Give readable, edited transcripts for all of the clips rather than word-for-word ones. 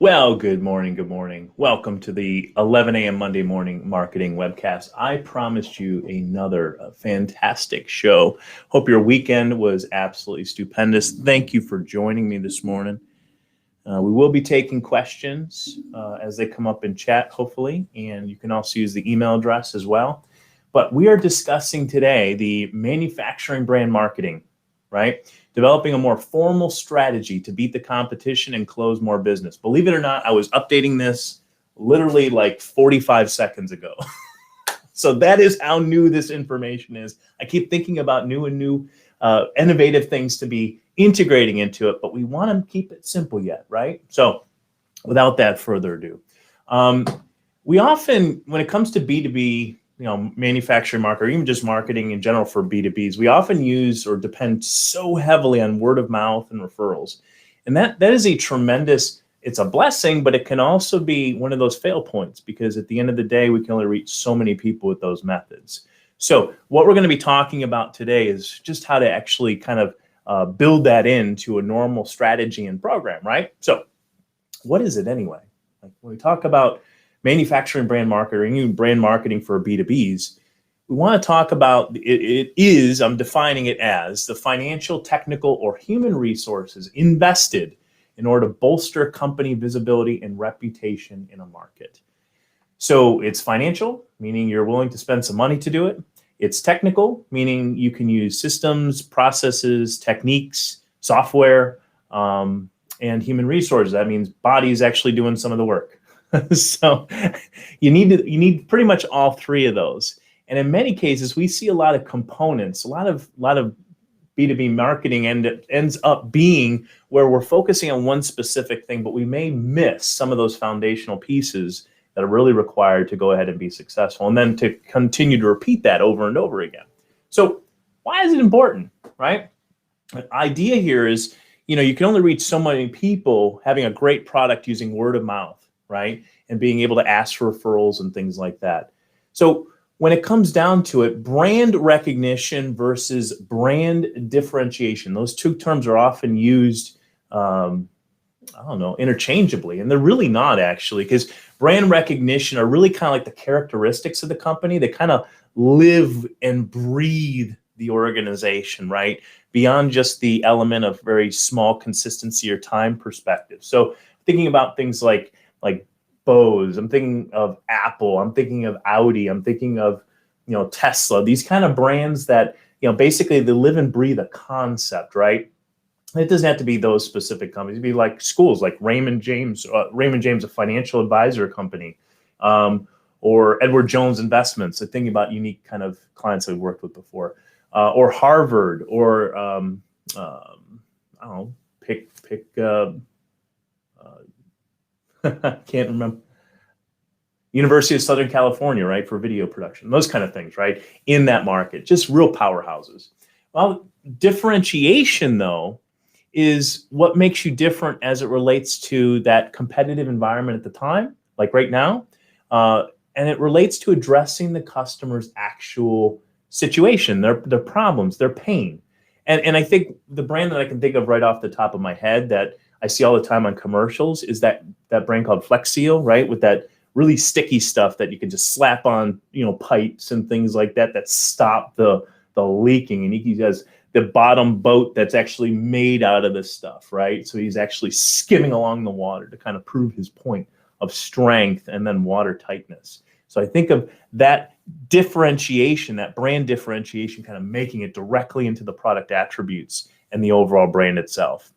Well, good morning. Good morning. Welcome to the 11 a.m. Monday morning marketing webcast. I promised you another fantastic show. Hope your weekend was absolutely stupendous. Thank you for joining me this morning. We will be taking questions as they come up in chat, hopefully, and you can also use the email address as well. But we are discussing today the manufacturing brand marketing, right? Developing a more formal strategy to beat the competition and close more business. Believe it or not, I was updating this literally like 45 seconds ago. So that is how new this information is. I keep thinking about new innovative things to be integrating into it, but we want to keep it simple yet, right? So without that further ado, we often, when it comes to B2B, manufacturing market, or even just marketing in general for B2Bs, we often use or depend so heavily on word of mouth and referrals. And that is a tremendous, it's a blessing, but it can also be one of those fail points because at the end of the day, we can only reach so many people with those methods. So what we're going to be talking about today is just how to actually kind of build that into a normal strategy and program, right? So what is it anyway? Like when we talk about manufacturing brand marketing, even brand marketing for B2Bs, we want to talk about I'm defining it as the financial, technical, or human resources invested in order to bolster company visibility and reputation in a market. So it's financial, meaning you're willing to spend some money to do it. It's technical, meaning you can use systems, processes, techniques, software, and human resources. That means bodies actually doing some of the work. So you need pretty much all three of those. And in many cases, we see a lot of components, a lot of B2B marketing ends up being where we're focusing on one specific thing, but we may miss some of those foundational pieces that are really required to go ahead and be successful, and then to continue to repeat that over and over again. So why is it important, right? The idea here is, you can only reach so many people having a great product using word of mouth, right? And being able to ask for referrals and things like that. So when it comes down to it, brand recognition versus brand differentiation, those two terms are often used, interchangeably. And they're really not, actually, because brand recognition are really kind of like the characteristics of the company. They kind of live and breathe the organization, right? Beyond just the element of very small consistency or time perspective. So thinking about things like Bose, I'm thinking of Apple, I'm thinking of Audi, I'm thinking of Tesla, these kind of brands that basically they live and breathe a concept, right? It doesn't have to be those specific companies. It'd be like schools, like Raymond James, a financial advisor company, or Edward Jones Investments. I'm thinking about unique kind of clients I've worked with before, or Harvard, or can't remember. University of Southern California, right, for video production, those kind of things, right, in that market, just real powerhouses. Well, differentiation, though, is what makes you different as it relates to that competitive environment at the time, like right now, and it relates to addressing the customer's actual situation, their problems, their pain. And I think the brand that I can think of right off the top of my head that I see all the time on commercials is that brand called Flex Seal, right? With that really sticky stuff that you can just slap on, pipes and things like that stop the leaking. And he has the bottom boat that's actually made out of this stuff, right? So he's actually skimming along the water to kind of prove his point of strength and then water tightness. So I think of that differentiation, that brand differentiation, kind of making it directly into the product attributes and the overall brand itself.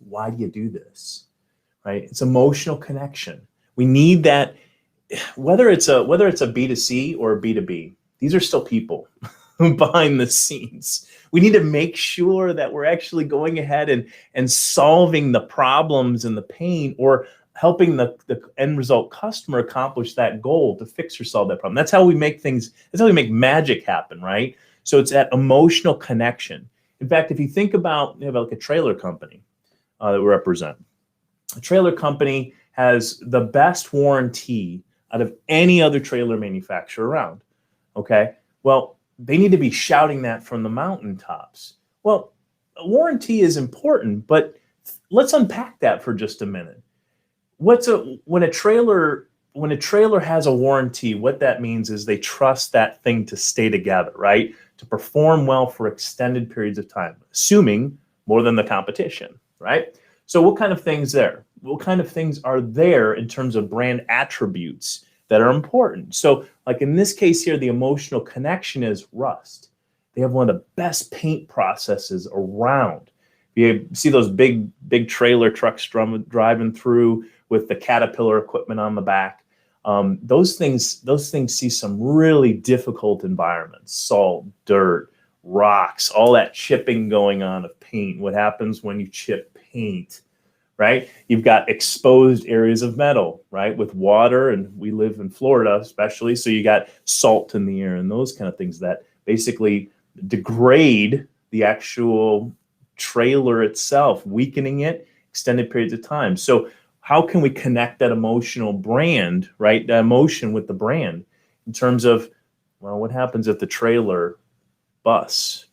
Why do you do this, right? It's emotional connection. We need that, whether it's a B2C or a B2B, these are still people behind the scenes. We need to make sure that we're actually going ahead and solving the problems and the pain, or helping the end result customer accomplish that goal to fix or solve that problem. That's how we make things, that's how we make magic happen, right? So it's that emotional connection. In fact, if you think about like a trailer company that we represent, a trailer company has the best warranty out of any other trailer manufacturer around, okay? Well, they need to be shouting that from the mountaintops. Well, a warranty is important, but let's unpack that for just a minute. when a trailer has a warranty, what that means is they trust that thing to stay together, right? To perform well for extended periods of time, assuming more than the competition, right? So what kind of things there? What kind of things are there in terms of brand attributes that are important? So like in this case here, the emotional connection is rust. They have one of the best paint processes around. You see those big trailer trucks driving through with the Caterpillar equipment on the back. Those things see some really difficult environments: salt, dirt, rocks, all that chipping going on of paint. What happens when you chip paint, right? You've got exposed areas of metal, right? With water, and we live in Florida especially, so you got salt in the air and those kind of things that basically degrade the actual trailer itself, weakening it extended periods of time. So how can we connect that emotional brand, right? The emotion with the brand in terms of, well, what happens if the trailer busts,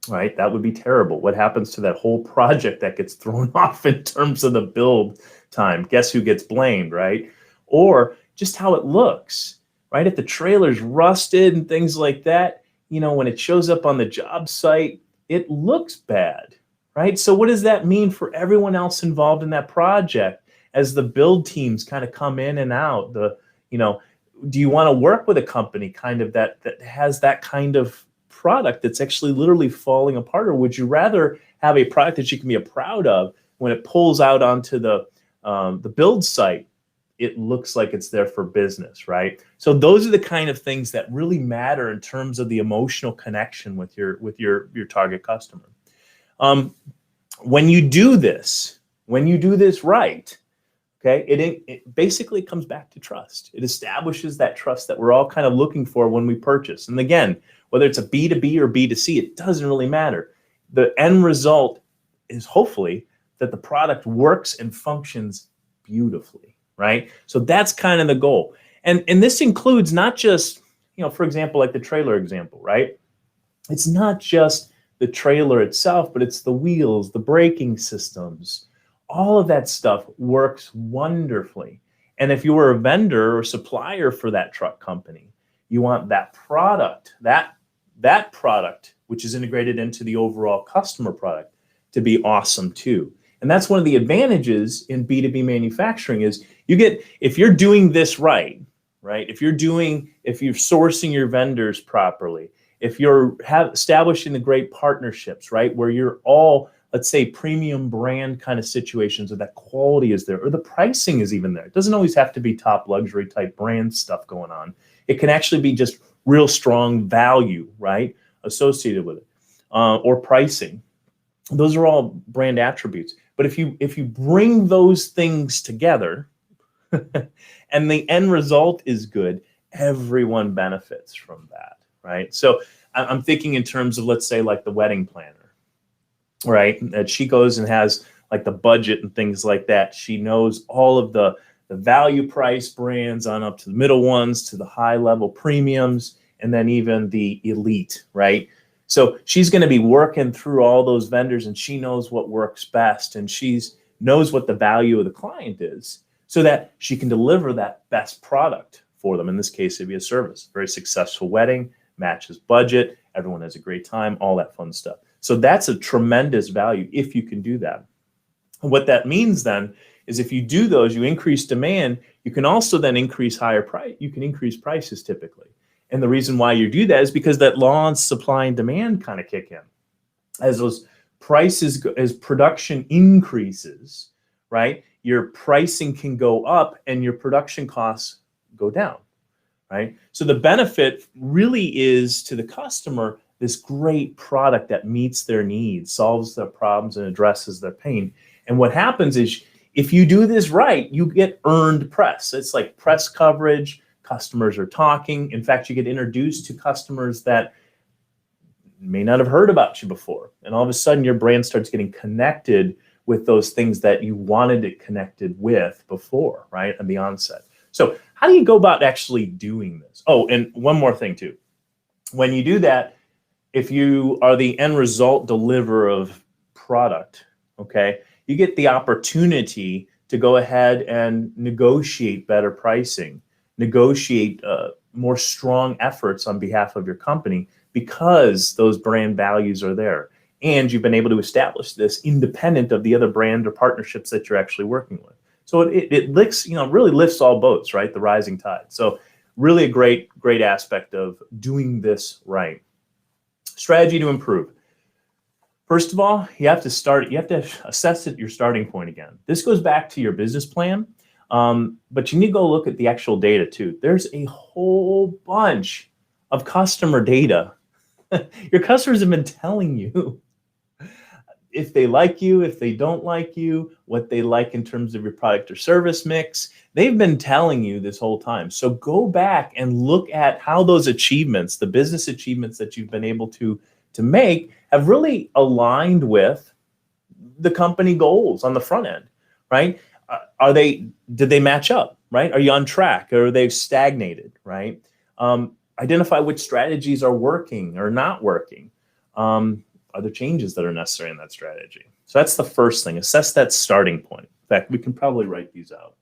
right? That would be terrible. What happens to that whole project that gets thrown off in terms of the build time? Guess who gets blamed, right? Or just how it looks, right? If the trailer's rusted and things like that, when it shows up on the job site, it looks bad, right? So what does that mean for everyone else involved in that project as the build teams kind of come in and out? Do you want to work with a company kind of that has that kind of product that's actually literally falling apart? Or would you rather have a product that you can be proud of when it pulls out onto the build site? It looks like it's there for business, right? So those are the kind of things that really matter in terms of the emotional connection with your target customer. When you do this right, okay, it basically comes back to trust. It establishes that trust that we're all kind of looking for when we purchase. And again, whether it's a B2B or B2C, it doesn't really matter. The end result is hopefully that the product works and functions beautifully. Right? So that's kind of the goal. And this includes not just, for example, like the trailer example, right? It's not just the trailer itself, but it's the wheels, the braking systems, all of that stuff works wonderfully. And if you were a vendor or supplier for that truck company, you want that product, that product, which is integrated into the overall customer product, to be awesome too. And that's one of the advantages in B2B manufacturing is if you're doing this right? If you're sourcing your vendors properly, if you're establishing the great partnerships, right? Where you're all, let's say, premium brand kind of situations, or that quality is there, or the pricing is even there. It doesn't always have to be top luxury type brand stuff going on. It can actually be just real strong value, right? Associated with it, or pricing. Those are all brand attributes. But if you bring those things together and the end result is good, everyone benefits from that, right? So I'm thinking in terms of, let's say, like the wedding planner, right? That she goes and has like the budget and things like that. She knows all of the value price brands on up to the middle ones, to the high level premiums, and then even the elite, right? So she's going to be working through all those vendors, and she knows what works best, and she knows what the value of the client is, so that she can deliver that best product for them. In this case, it'd be a service. Very successful wedding, matches budget, everyone has a great time, all that fun stuff. So that's a tremendous value if you can do that. And what that means then is if you do those, you increase demand, you can also then increase higher price. You can increase prices typically. And the reason why you do that is because that law of supply and demand kind of kick in. As those prices, as production increases, right, your pricing can go up and your production costs go down, right? So the benefit really is to the customer this great product that meets their needs, solves their problems, and addresses their pain. And what happens is if you do this right, you get earned press. It's like press coverage. Customers are talking. In fact, you get introduced to customers that may not have heard about you before. And all of a sudden, your brand starts getting connected with those things that you wanted it connected with before, right, at the onset. So how do you go about actually doing this? Oh, and one more thing, too. When you do that, if you are the end result deliverer of product, okay, you get the opportunity to go ahead and negotiate better pricing, negotiate more strong efforts on behalf of your company because those brand values are there. And you've been able to establish this independent of the other brand or partnerships that you're actually working with. So it lifts, really lifts all boats, right? The rising tide. So really a great aspect of doing this right. Strategy to improve. First of all, you have to assess your starting point again. This goes back to your business plan, but you need to go look at the actual data too. There's a whole bunch of customer data. Your customers have been telling you if they like you, if they don't like you, what they like in terms of your product or service mix. They've been telling you this whole time. So go back and look at how those achievements, the business achievements that you've been able to make, have really aligned with the company goals on the front end, right? Did they match up, right? Are you on track, or are they stagnated, right? Identify which strategies are working or not working. Are there changes that are necessary in that strategy? So that's the first thing. Assess that starting point. In fact, we can probably write these out.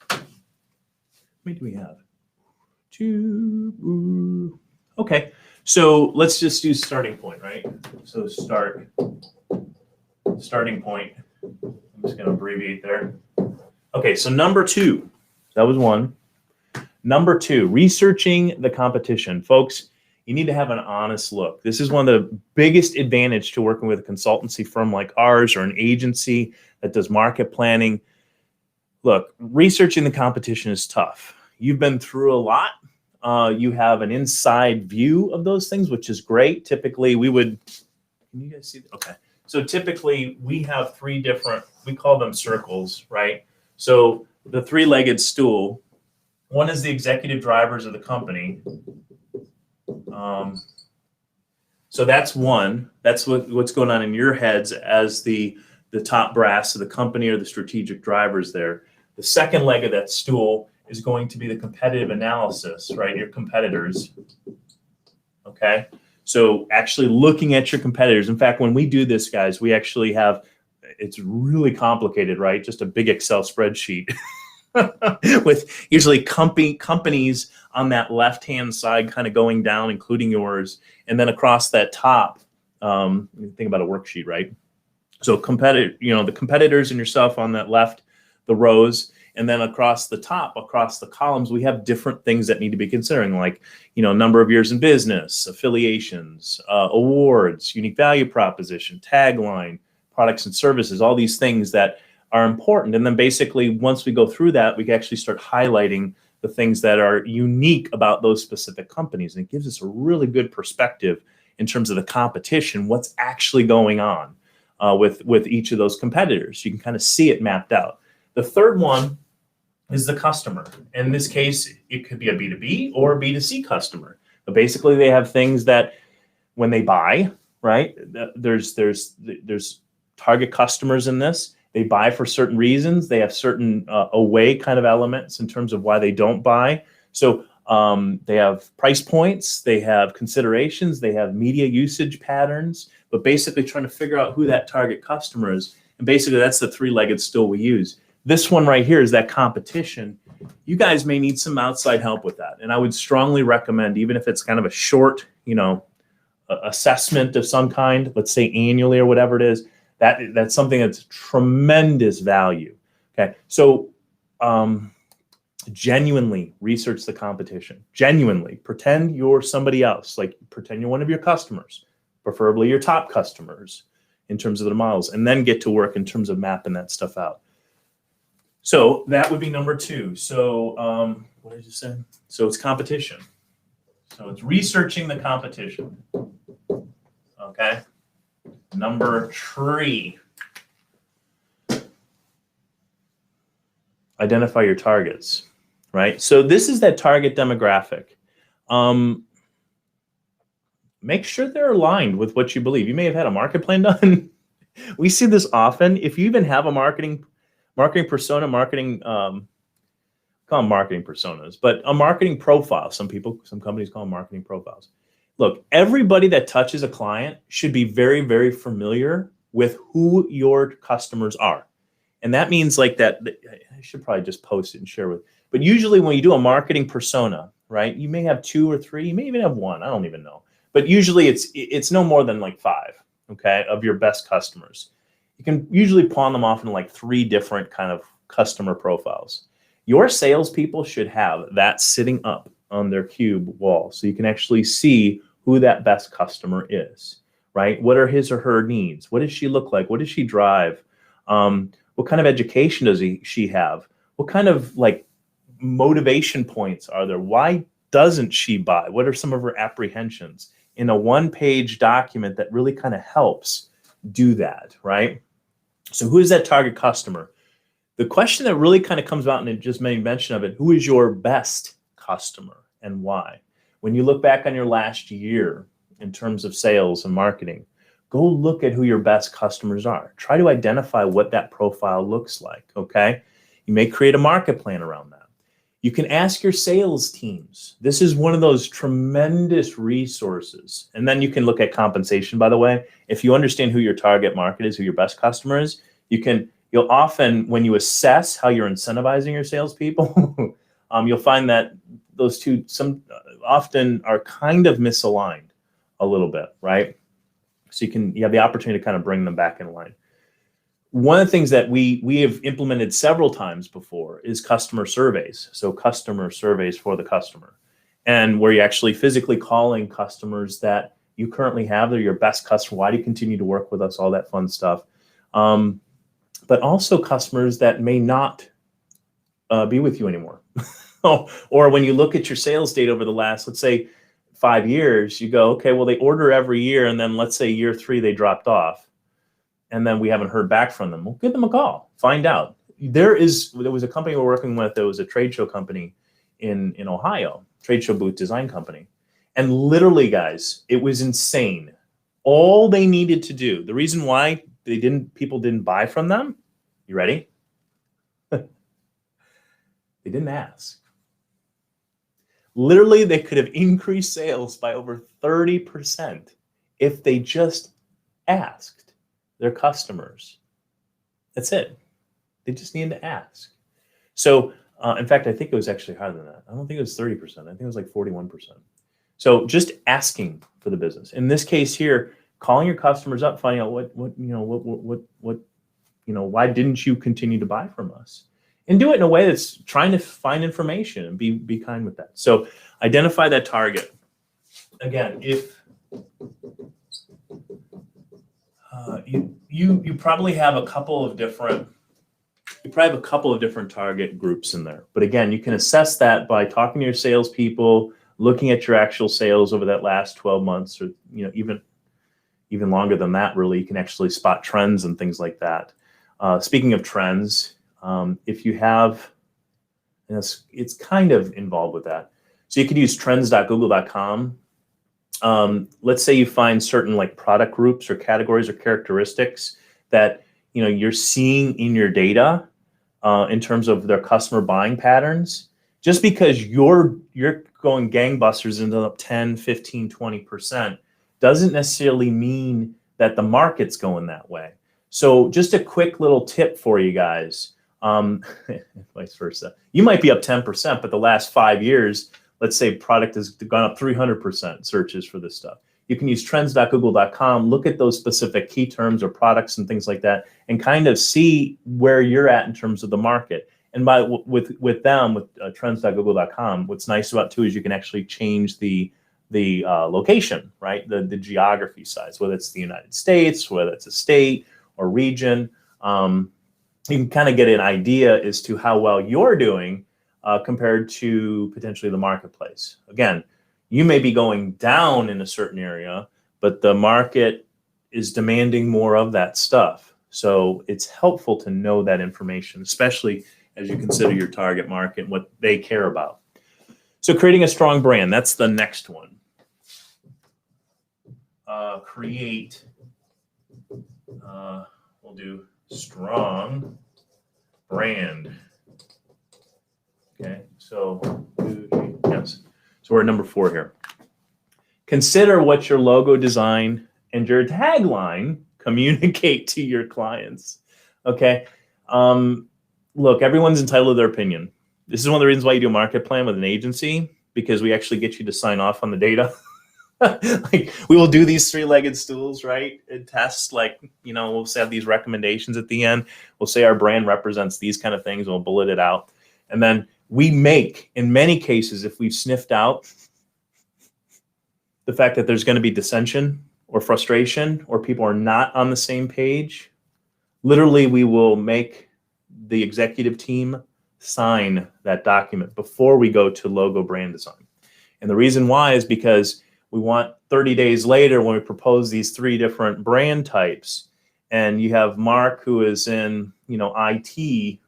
How many do we have? 2. Okay, so let's just do starting point, right? So starting point. I'm just going to abbreviate there. Okay, so number 2. That was 1. Number 2, researching the competition. Folks, you need to have an honest look. This is one of the biggest advantage to working with a consultancy firm like ours or an agency that does market planning. Look, researching the competition is tough. You've been through a lot. You have an inside view of those things, which is great. Typically, can you guys see? Okay. So typically, we have 3 different, we call them circles, right? So the 3-legged stool, one is the executive drivers of the company. So that's one. That's what's going on in your heads as the top brass of the company or the strategic drivers there. The second leg of that stool is going to be the competitive analysis, right? Your competitors. Okay. So actually looking at your competitors. In fact, when we do this, guys, we actually have, it's really complicated, right? Just a big Excel spreadsheet with usually companies on that left-hand side kind of going down, including yours. And then across that top, think about a worksheet, right? So the competitors and yourself on that left, the rows, and then across the top, across the columns, we have different things that need to be considering, like, number of years in business, affiliations, awards, unique value proposition, tagline, products and services, all these things that are important. And then basically, once we go through that, we can actually start highlighting the things that are unique about those specific companies. And it gives us a really good perspective in terms of the competition, what's actually going on with each of those competitors. You can kind of see it mapped out. The third one is the customer. In this case, it could be a B2B or a B2C customer. But basically, they have things that when they buy, right, there's target customers in this. They buy for certain reasons. They have certain away kind of elements in terms of why they don't buy. So they have price points, they have considerations, they have media usage patterns, but basically trying to figure out who that target customer is. And basically that's the 3-legged stool we use. This one right here is that competition. You guys may need some outside help with that. And I would strongly recommend, even if it's kind of a short, assessment of some kind, let's say annually or whatever it is, that's something that's tremendous value. Okay, so genuinely research the competition. Genuinely pretend you're somebody else, like pretend you're one of your customers, preferably your top customers in terms of their models, and then get to work in terms of mapping that stuff out. So that would be number 2. So what did you say? So it's competition. So it's researching the competition. Okay. Number 3, identify your targets, right? So this is that target demographic. Make sure they're aligned with what you believe. You may have had a market plan done. We see this often. If you even have a marketing persona, call them marketing personas, but a marketing profile. Some companies call them marketing profiles. Look, everybody that touches a client should be very, very familiar with who your customers are. And that means like that, I should probably just post it and share with, but usually when you do a marketing persona, right, you may have 2 or 3, you may even have 1, I don't even know. But usually it's no more than like 5, okay, of your best customers. You can usually pawn them off in like 3 different kind of customer profiles. Your salespeople should have that sitting up on their cube wall so you can actually see who that best customer is, right? What are his or her needs? What does she look like? What does she drive? What kind of education does she have? What kind of like motivation points are there? Why doesn't she buy? What are some of her apprehensions? In a 1-page document that really kind of helps do that, right? So who is that target customer? The question that really kind of comes out, and it just made mention of it, who is your best customer and why? When you look back on your last year in terms of sales and marketing, go look at who your best customers are. Try to identify what that profile looks like, okay? You may create a market plan around that. You can ask your sales teams. This is one of those tremendous resources. And then you can look at compensation, by the way. If you understand who your target market is, who your best customer is, you'll often, when you assess how you're incentivizing your salespeople, you'll find that those two often are kind of misaligned a little bit, right? So you have the opportunity to kind of bring them back in line. One of the things that we have implemented several times before is customer surveys. So customer surveys for the customer, and where you're actually physically calling customers that you currently have. They're your best customer. Why do you continue to work with us? All that fun stuff. But also customers that may not be with you anymore. Or when you look at your sales data over the last, let's say, 5 years, you go, okay, well, they order every year, and then let's say year 3 they dropped off, and then we haven't heard back from them. Well, give them a call, find out. There was a company we're working with that was a trade show company in Ohio, trade show booth design company, and literally, guys, it was insane. All they needed to do, the reason why people didn't buy from them, you ready? They didn't ask. Literally, they could have increased sales by over 30% if they just asked their customers. That's it. They just needed to ask. So, in fact, I think it was actually higher than that. I don't think it was 30%. I think it was like 41%. So just asking for the business. In this case here, calling your customers up, finding out why didn't you continue to buy from us? And do it in a way that's trying to find information and be kind with that. So identify that target. Again, if you probably have a couple of different target groups in there. But again, you can assess that by talking to your salespeople, looking at your actual sales over that last 12 months, or even longer than that. Really, you can actually spot trends and things like that. Speaking of trends. If you have, and it's kind of involved with that. So you could use trends.google.com. Let's say you find certain like product groups or categories or characteristics that you're seeing in your data in terms of their customer buying patterns. Just because you're going gangbusters into up 10, 15, 20% doesn't necessarily mean that the market's going that way. So just a quick little tip for you guys. Vice versa. You might be up 10%, but the last 5 years, let's say product has gone up 300% searches for this stuff. You can use trends.google.com, look at those specific key terms or products and things like that, and kind of see where you're at in terms of the market. And with trends.google.com, what's nice about too is you can actually change the location, right? The geography size, whether it's the United States, whether it's a state or region. You can kind of get an idea as to how well you're doing compared to potentially the marketplace. Again, you may be going down in a certain area, but the market is demanding more of that stuff. So it's helpful to know that information, especially as you consider your target market and what they care about. So creating a strong brand, that's the next one. Create, we'll do strong brand. Okay, so yes. So we're at number 4 here. Consider what your logo design and your tagline communicate to your clients. Okay, Look, everyone's entitled to their opinion. This is one of the reasons why you do a market plan with an agency, because we actually get you to sign off on the data. Like, we will do these three-legged stools, right? And tests, like, we'll have these recommendations at the end. We'll say our brand represents these kind of things, and we'll bullet it out. And then we make, in many cases, if we've sniffed out the fact that there's going to be dissension or frustration or people are not on the same page, literally we will make the executive team sign that document before we go to logo brand design. And the reason why is because we want 30 days later, when we propose these three different brand types, and you have Mark, who is in, IT,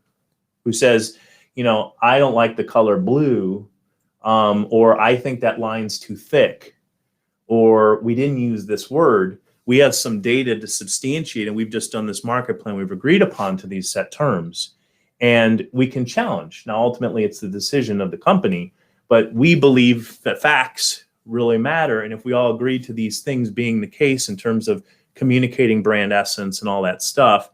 who says, I don't like the color blue, or I think that line's too thick, or we didn't use this word. We have some data to substantiate, and we've just done this market plan we've agreed upon to these set terms, and we can challenge. Now, ultimately, it's the decision of the company, but we believe that facts really matter. And if we all agree to these things being the case in terms of communicating brand essence and all that stuff,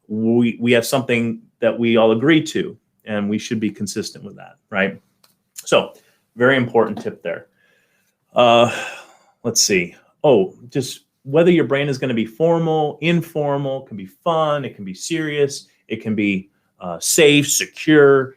we have something that we all agree to, and we should be consistent with that, right? So, very important tip there. Let's see. Just whether your brand is going to be formal, informal, can be fun, it can be serious, it can be safe, secure.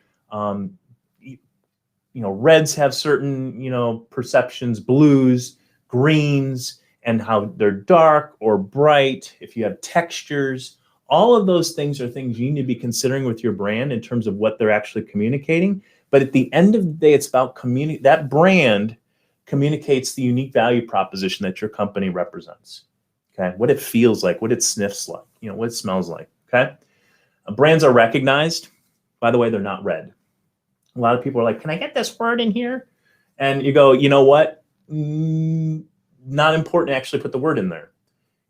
Reds have certain, perceptions, blues, greens, and how they're dark or bright. If you have textures, all of those things are things you need to be considering with your brand in terms of what they're actually communicating. But at the end of the day, it's about that brand communicates the unique value proposition that your company represents. Okay, what it feels like, what it sniffs like, what it smells like. Okay, brands are recognized. By the way, they're not read. A lot of people are like, can I get this word in here? And you go, you know what? Not important to actually put the word in there.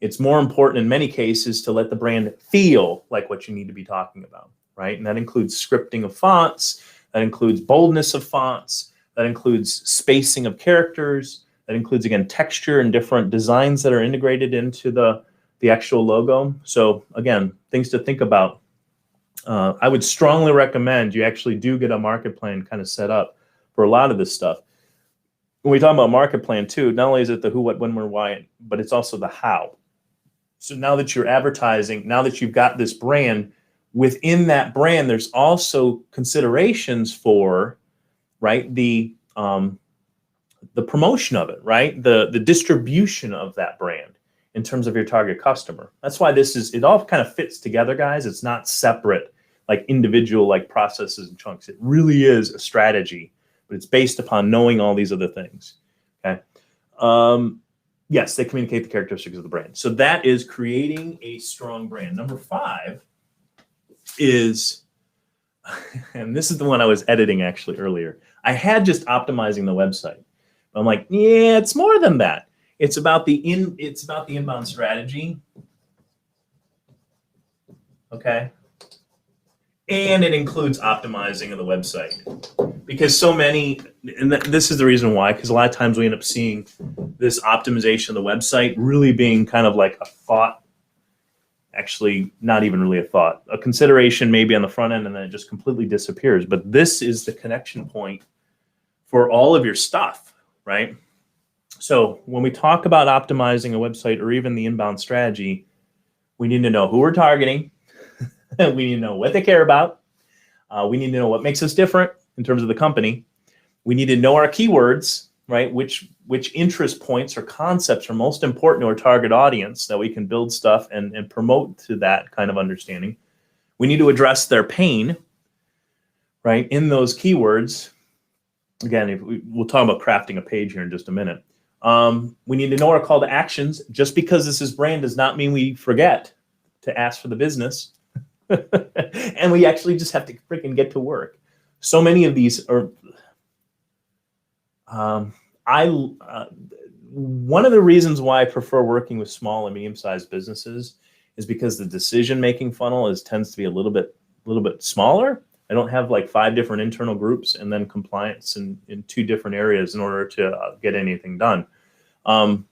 It's more important in many cases to let the brand feel like what you need to be talking about, right? And that includes scripting of fonts. That includes boldness of fonts. That includes spacing of characters. That includes, again, texture and different designs that are integrated into the actual logo. So, again, things to think about. I would strongly recommend you actually do get a market plan kind of set up for a lot of this stuff. When we talk about market plan too, not only is it the who, what, when, where, why, but it's also the how. So now that you're advertising, now that you've got this brand, within that brand, there's also considerations for, right, the promotion of it, right, the distribution of that brand in terms of your target customer. That's why it all kind of fits together, guys. It's not separate, like individual, like processes and chunks. It really is a strategy, but it's based upon knowing all these other things. Okay. Yes, they communicate the characteristics of the brand. So that is creating a strong brand. Number 5 is, and this is the one I was editing actually earlier. I had just optimizing the website. I'm like, yeah, it's more than that. It's about the inbound strategy. Okay. And it includes optimizing of the website, because so many, and this is the reason why, because a lot of times we end up seeing this optimization of the website really being kind of like a thought, actually not even really a thought, a consideration maybe on the front end, and then it just completely disappears. But this is the connection point for all of your stuff, right? So when we talk about optimizing a website or even the inbound strategy, we need to know who we're targeting. We need to know what they care about. We need to know what makes us different in terms of the company. We need to know our keywords, right? Which interest points or concepts are most important to our target audience, that we can build stuff and promote to that kind of understanding. We need to address their pain, right, in those keywords. Again, we'll talk about crafting a page here in just a minute. We need to know our call to actions. Just because this is brand does not mean we forget to ask for the business. And we actually just have to freaking get to work. So many of these are, one of the reasons why I prefer working with small and medium-sized businesses is because the decision-making funnel tends to be a little bit smaller. I don't have like 5 different internal groups and then compliance in 2 different areas in order to get anything done. You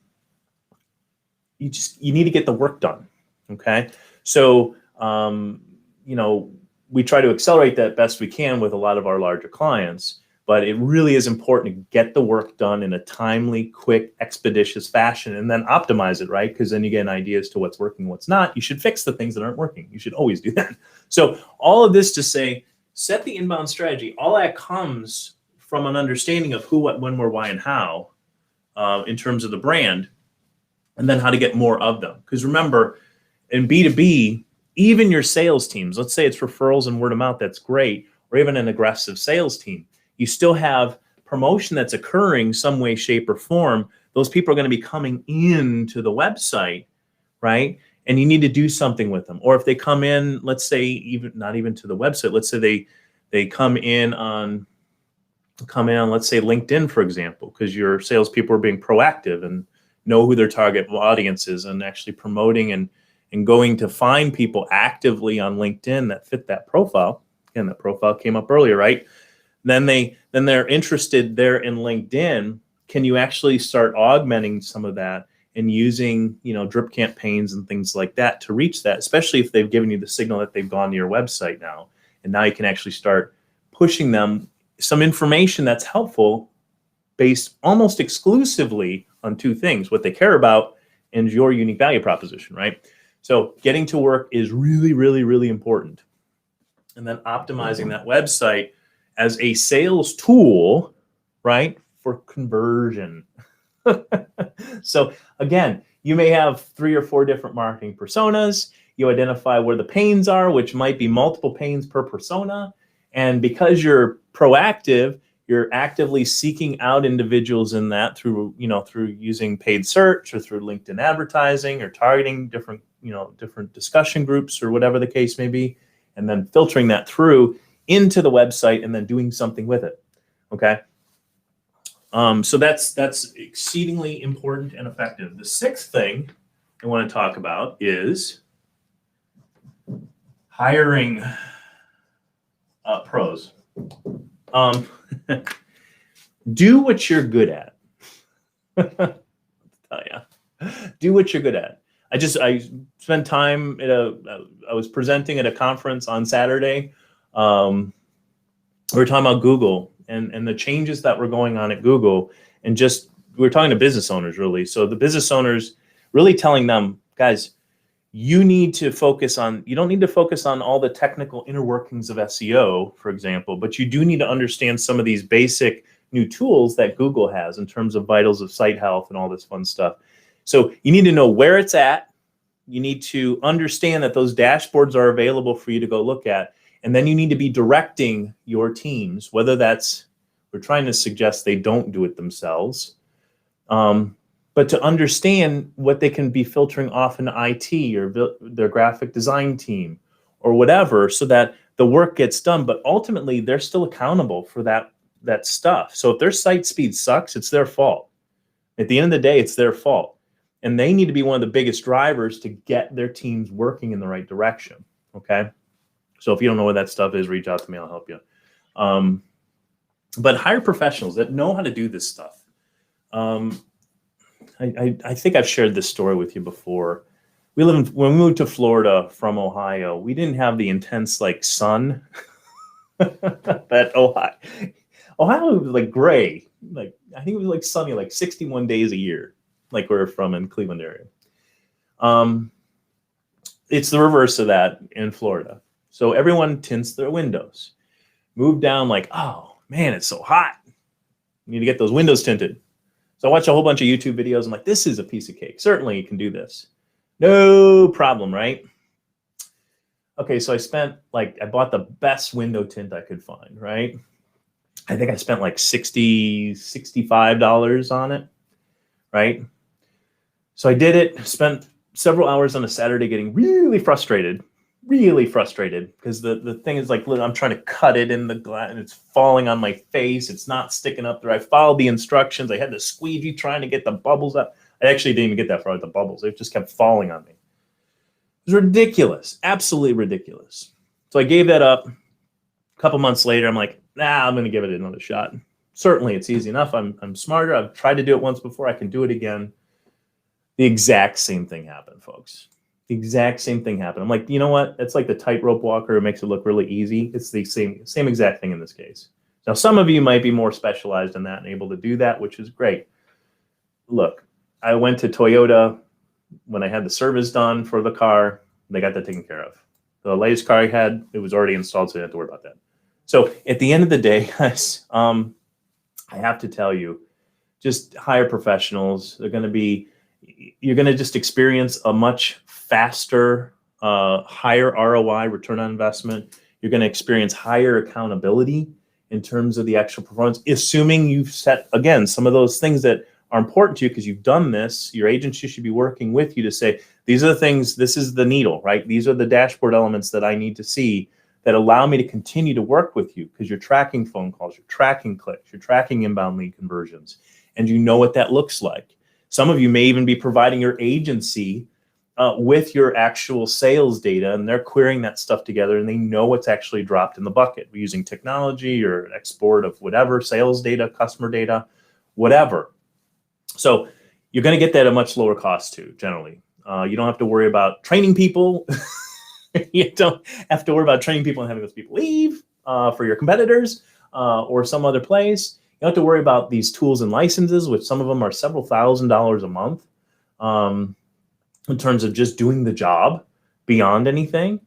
need to get the work done. Okay. So, we try to accelerate that best we can with a lot of our larger clients, but it really is important to get the work done in a timely, quick, expeditious fashion and then optimize it, right? Because then you get an idea as to what's working, what's not. You should fix the things that aren't working. You should always do that. So all of this to say, set the inbound strategy. All that comes from an understanding of who, what, when, where, why, and how in terms of the brand, and then how to get more of them. Because remember, in B2B, even your sales teams, let's say it's referrals and word of mouth, that's great, or even an aggressive sales team, you still have promotion that's occurring some way, shape, or form. Those people are going to be coming into the website, right? And you need to do something with them. Or if they come in, let's say even not even to the website, let's say they come in on, let's say LinkedIn, for example, because your salespeople are being proactive and know who their target audience is and actually promoting and going to find people actively on LinkedIn that fit that profile. Again, that profile came up earlier, right? Then they're interested there in LinkedIn. Can you actually start augmenting some of that and using, drip campaigns and things like that to reach that, especially if they've given you the signal that they've gone to your website now. And now you can actually start pushing them some information that's helpful based almost exclusively on two things, what they care about and your unique value proposition, right? So getting to work is really, really, really important. And then optimizing that website as a sales tool, right, for conversion. So again, you may have 3 or 4 different marketing personas. You identify where the pains are, which might be multiple pains per persona. And because you're proactive, you're actively seeking out individuals in that through using paid search or through LinkedIn advertising or targeting different discussion groups or whatever the case may be, and then filtering that through into the website and then doing something with it. Okay. So that's exceedingly important and effective. The 6th thing I want to talk about is hiring pros. Do what you're good at. Do what you're good at. I spent time I was presenting at a conference on Saturday. We were talking about Google and the changes that were going on at Google, and just we were talking to business owners, really. So the business owners really telling them, guys, you don't need to focus on all the technical inner workings of SEO, for example, but you do need to understand some of these basic new tools that Google has in terms of vitals of site health and all this fun stuff. So you need to know where it's at. You need to understand that those dashboards are available for you to go look at. And then you need to be directing your teams, whether we're trying to suggest they don't do it themselves, but to understand what they can be filtering off in IT or their graphic design team or whatever, so that the work gets done. But ultimately, they're still accountable for that stuff. So if their site speed sucks, it's their fault. At the end of the day, it's their fault. And they need to be one of the biggest drivers to get their teams working in the right direction. Okay. So if you don't know what that stuff is, reach out to me. I'll help you. But hire professionals that know how to do this stuff. I think I've shared this story with you before. When we moved to Florida from Ohio, we didn't have the intense sun that Ohio was like gray. I think it was sunny 61 days a year, like we're from in Cleveland area. It's the reverse of that in Florida. So everyone tints their windows. Moved down oh man, it's so hot. You need to get those windows tinted. So I watched a whole bunch of YouTube videos. I'm like, this is a piece of cake. Certainly you can do this. No problem, right? Okay, so I bought the best window tint I could find, right? I think I spent $60, $65 on it, right? So I did it, spent several hours on a Saturday getting really frustrated because the thing is I'm trying to cut it in the glass and it's falling on my face. It's not sticking up there. I followed the instructions. I had the squeegee trying to get the bubbles up. I actually didn't even get that far with the bubbles. It just kept falling on me. It was ridiculous, absolutely ridiculous. So I gave that up. A couple months later, I'm like, I'm going to give it another shot. Certainly, it's easy enough. I'm smarter. I've tried to do it once before. I can do it again. The exact same thing happened, folks. The exact same thing happened. I'm like, you know what? That's like the tightrope walker who makes it look really easy. It's the same exact thing in this case. Now, some of you might be more specialized in that and able to do that, which is great. Look, I went to Toyota when I had the service done for the car. They got that taken care of. The latest car I had, it was already installed, so I didn't have to worry about that. So at the end of the day, guys, I have to tell you, just hire professionals. You're going to just experience a much faster, higher ROI, return on investment. You're going to experience higher accountability in terms of the actual performance, assuming you've set, again, some of those things that are important to you because you've done this. Your agency should be working with you to say, these are the things, this is the needle, right? These are the dashboard elements that I need to see that allow me to continue to work with you because you're tracking phone calls, you're tracking clicks, you're tracking inbound lead conversions, and you know what that looks like. Some of you may even be providing your agency with your actual sales data, and they're querying that stuff together, and they know what's actually dropped in the bucket. We're using technology or export of whatever, sales data, customer data, whatever. So you're going to get that at a much lower cost too, generally. You don't have to worry about training people. You don't have to worry about training people and having those people leave for your competitors or some other place. You don't have to worry about these tools and licenses, which some of them are several $1,000s a month in terms of just doing the job beyond anything.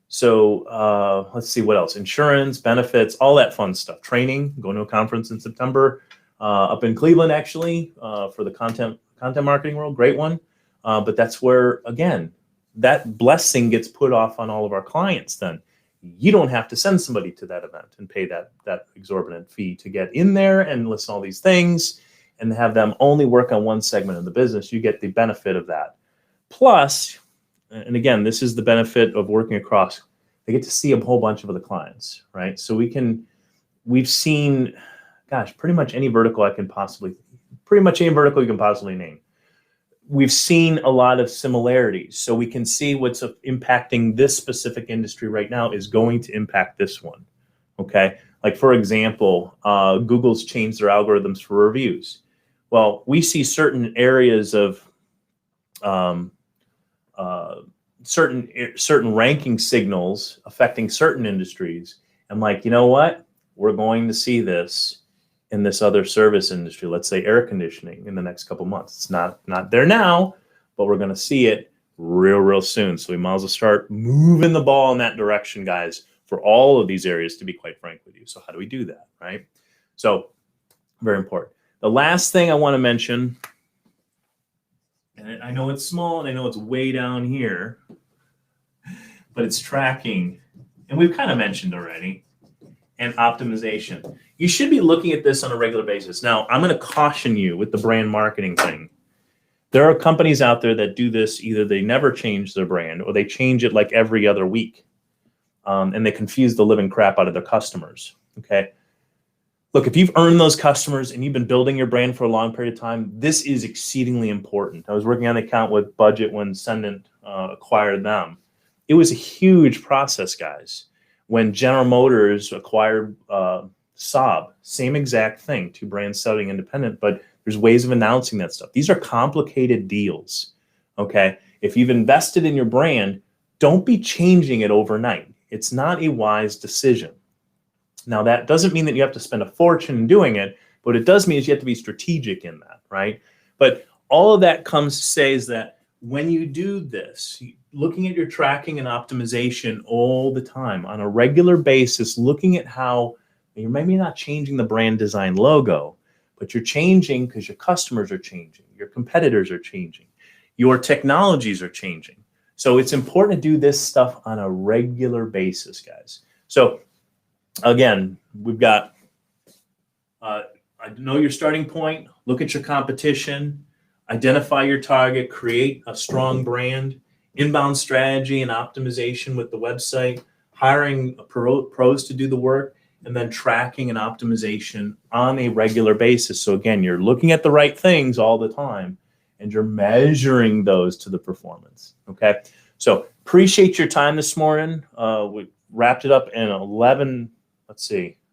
So let's see what else. Insurance, benefits, all that fun stuff. Training, going to a conference in September up in Cleveland, actually, for the content marketing world. Great one. But that's where, again, that blessing gets put off on all of our clients then. You don't have to send somebody to that event and pay that exorbitant fee to get in there and listen to all these things and have them only work on one segment of the business. You get the benefit of that. Plus, and again, this is the benefit of working across, they get to see a whole bunch of other clients, right? So we've seen, gosh, pretty much any vertical you can possibly name. We've seen a lot of similarities. So we can see what's impacting this specific industry right now is going to impact this one, okay? Like, for example, Google's changed their algorithms for reviews. Well, we see certain areas of certain ranking signals affecting certain industries. And like, you know what? We're going to see this in this other service industry, let's say air conditioning, in the next couple months. It's not there now, but we're going to see it real soon. So we might as well start moving the ball in that direction, guys, for all of these areas, to be quite frank with you. So how do we do that, right? So very important. The last thing I want to mention, and I know it's small and I know it's way down here, but it's tracking, and we've kind of mentioned already, and optimization. You should be looking at this on a regular basis. Now, I'm going to caution you with the brand marketing thing. There are companies out there that do this. Either they never change their brand or they change it like every other week. And they confuse the living crap out of their customers, okay? Look, if you've earned those customers and you've been building your brand for a long period of time, this is exceedingly important. I was working on an account with Budget when Sendent acquired them. It was a huge process, guys. When General Motors acquired Saab, same exact thing, two brands selling independent, but there's ways of announcing that stuff. These are complicated deals, okay? If you've invested in your brand, don't be changing it overnight. It's not a wise decision. Now, that doesn't mean that you have to spend a fortune in doing it, but what it does mean is you have to be strategic in that, right? But all of that comes to say is that when you do this, looking at your tracking and optimization all the time on a regular basis, looking at how you're maybe not changing the brand design logo, but you're changing because your customers are changing, your competitors are changing, your technologies are changing. So it's important to do this stuff on a regular basis, guys. So again, we've got, I know your starting point, look at your competition, identify your target, create a strong brand, inbound strategy and optimization with the website, hiring pros to do the work, and then tracking and optimization on a regular basis. So again, you're looking at the right things all the time and you're measuring those to the performance, okay? So appreciate your time this morning. We wrapped it up in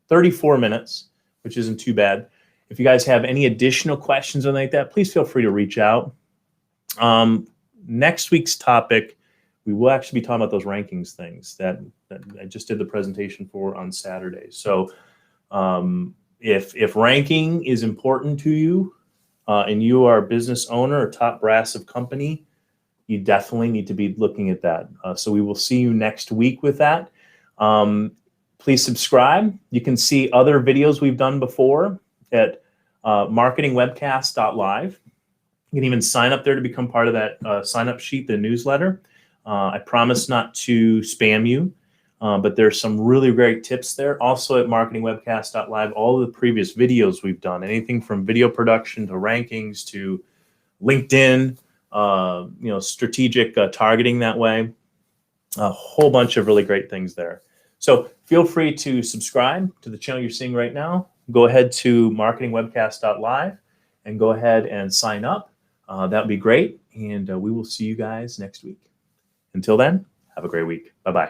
34 minutes, which isn't too bad. If you guys have any additional questions or anything like that, please feel free to reach out. Next week's topic we will actually be talking about those rankings things that I just did the presentation for on Saturday. So if ranking is important to you and you are a business owner or top brass of company, you definitely need to be looking at that. So we will see you next week with that. Please subscribe. You can see other videos we've done before at marketingwebcast.live. You can even sign up there to become part of that sign-up sheet, the newsletter. I promise not to spam you, but there's some really great tips there. Also at marketingwebcast.live, all of the previous videos we've done, anything from video production to rankings to LinkedIn, strategic targeting that way, a whole bunch of really great things there. So feel free to subscribe to the channel you're seeing right now. Go ahead to marketingwebcast.live and go ahead and sign up. That would be great. And we will see you guys next week. Until then, have a great week. Bye-bye.